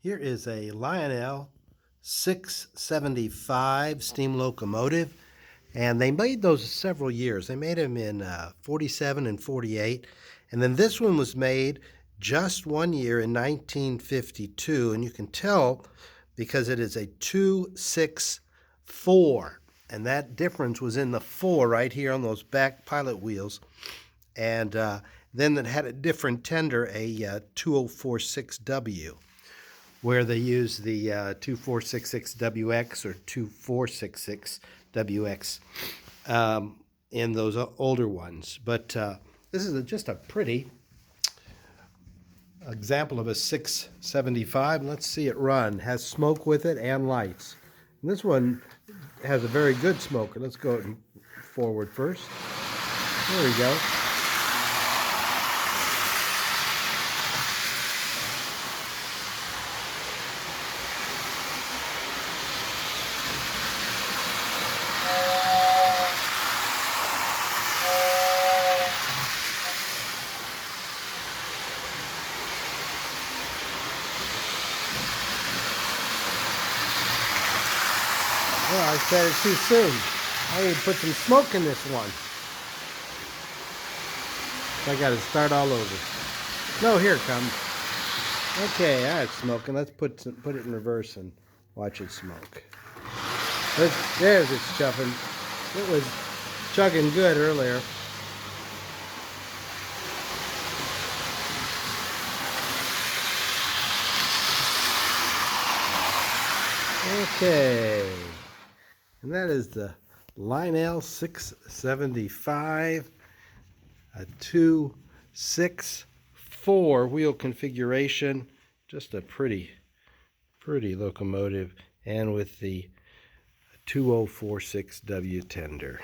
Here is a Lionel 675 steam locomotive, and they made those several years. They made them in 47 and 48, and then this one was made just 1 year in 1952, and you can tell because it is a 264, and that difference was in the 4 right here on those back pilot wheels, and then it had a different tender, a 2046W. Where they use the 2466WX or 2466WX in those older ones. But this is just a pretty example of a 675. Let's see it run. It has smoke with it and lights. And this one has a very good smoker. Let's go forward first. There we go. Well, I said it too soon. I need to put some smoke in this one. I got to start all over. No, here it comes. Okay, it's smoking. Let's put it in reverse and watch it smoke. There's it's chuffing. It was chugging good earlier. Okay. And that is the Lionel 675, a 264 wheel configuration. Just a pretty locomotive, and with the 2046W tender.